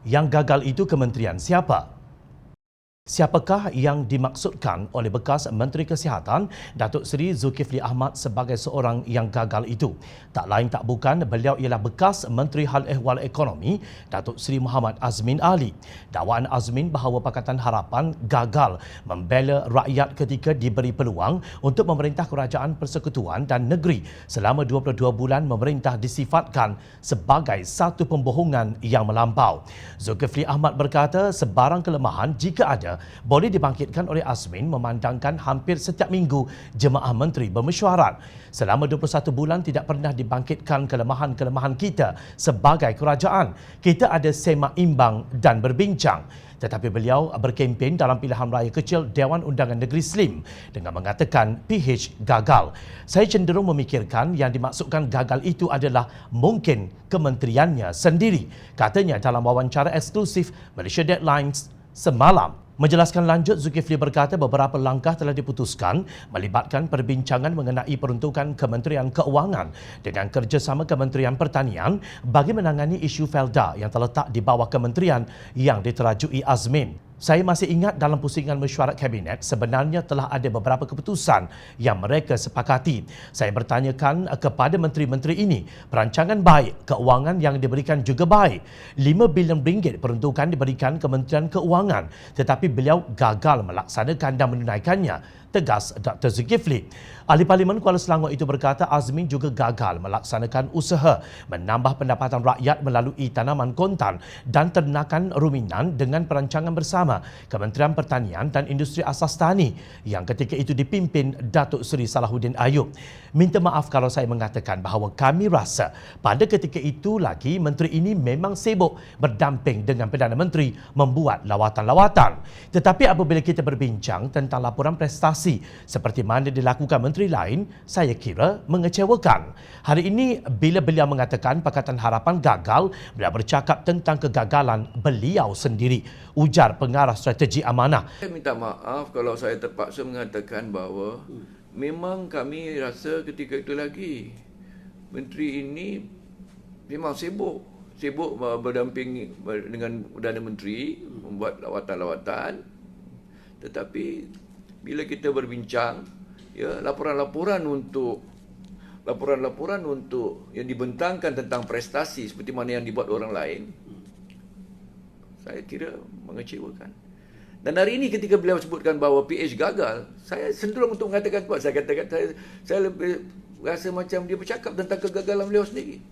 Yang gagal itu kementerian siapa? Siapakah yang dimaksudkan oleh bekas Menteri Kesihatan Datuk Seri Zulkifli Ahmad sebagai seorang yang gagal itu? Tak lain tak bukan beliau ialah bekas Menteri Hal Ehwal Ekonomi Datuk Seri Muhammad Azmin Ali. Dakwaan Azmin bahawa Pakatan Harapan gagal membela rakyat ketika diberi peluang untuk memerintah Kerajaan Persekutuan dan Negeri selama 22 bulan memerintah disifatkan sebagai satu pembohongan yang melampau. Zulkifli Ahmad berkata sebarang kelemahan jika ada boleh dibangkitkan oleh Azmin memandangkan hampir setiap minggu jemaah menteri bermesyuarat. Selama 21 bulan tidak pernah dibangkitkan kelemahan-kelemahan kita sebagai kerajaan. Kita ada semak imbang dan berbincang. Tetapi beliau berkempen dalam pilihan raya kecil Dewan Undangan Negeri Slim dengan mengatakan PH gagal. Saya cenderung memikirkan yang dimaksudkan gagal itu adalah mungkin kementeriannya sendiri. Katanya dalam wawancara eksklusif Malaysia Deadlines semalam. Menjelaskan lanjut, Zulkifli berkata beberapa langkah telah diputuskan melibatkan perbincangan mengenai peruntukan Kementerian Keuangan dengan kerjasama Kementerian Pertanian bagi menangani isu Felda yang terletak di bawah kementerian yang diterajui Azmin. Saya masih ingat dalam pusingan mesyuarat Kabinet sebenarnya telah ada beberapa keputusan yang mereka sepakati. Saya bertanyakan kepada menteri-menteri ini, perancangan baik, keuangan yang diberikan juga baik. 5 bilion ringgit peruntukan diberikan Kementerian Keuangan tetapi beliau gagal melaksanakan dan menunaikannya, tegas Dr. Zulkifli. Ahli Parlimen Kuala Selangor itu berkata Azmin juga gagal melaksanakan usaha menambah pendapatan rakyat melalui tanaman kontan dan ternakan ruminan dengan perancangan bersama Kementerian Pertanian dan Industri Asas Tani yang ketika itu dipimpin Datuk Seri Salahuddin Ayub. Minta maaf kalau saya mengatakan bahawa kami rasa pada ketika itu lagi menteri ini memang sibuk berdamping dengan Perdana Menteri membuat lawatan-lawatan. Tetapi apabila kita berbincang tentang laporan prestasi seperti mana dilakukan menteri lain, saya kira mengecewakan. Hari ini bila beliau mengatakan Pakatan Harapan gagal, beliau bercakap tentang kegagalan beliau sendiri, ujar pengarah strategi amanah. Saya minta maaf kalau saya terpaksa mengatakan bahawa memang kami rasa ketika itu lagi menteri ini memang sibuk berdamping dengan Perdana Menteri membuat lawatan-lawatan, tetapi bila kita berbincang, ya, laporan-laporan untuk yang dibentangkan tentang prestasi seperti mana yang dibuat orang lain, saya kira mengecewakan. Dan hari ini ketika beliau sebutkan bahawa PH gagal, saya cenderung untuk mengatakan kuat. Saya katakan saya lebih rasa macam dia bercakap tentang kegagalan beliau sendiri.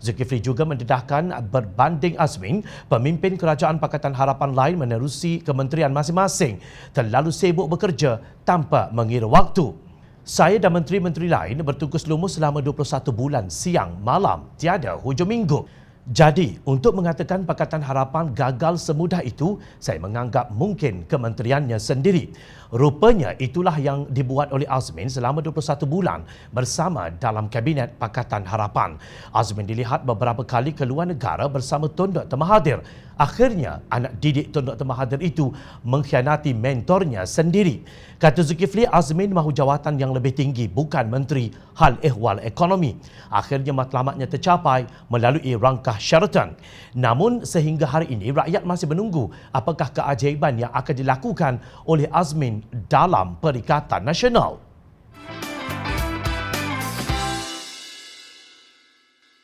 Zulkifli juga mendedahkan berbanding Azmin, pemimpin kerajaan Pakatan Harapan lain menerusi kementerian masing-masing terlalu sibuk bekerja tanpa mengira waktu. Saya dan menteri-menteri lain bertugas lumus selama 21 bulan siang malam tiada hujung minggu. Jadi, untuk mengatakan Pakatan Harapan gagal semudah itu, saya menganggap mungkin kementeriannya sendiri. Rupanya itulah yang dibuat oleh Azmin selama 21 bulan bersama dalam Kabinet Pakatan Harapan. Azmin dilihat beberapa kali ke luar negara bersama Tun Dr. Mahathir. Akhirnya, anak didik Tun Dr. Mahathir itu mengkhianati mentornya sendiri. Kata Zulkifli, Azmin mahu jawatan yang lebih tinggi, bukan Menteri Hal Ehwal Ekonomi. Akhirnya matlamatnya tercapai melalui rangkah Sheraton. Namun sehingga hari ini rakyat masih menunggu apakah keajaiban yang akan dilakukan oleh Azmin dalam Perikatan Nasional.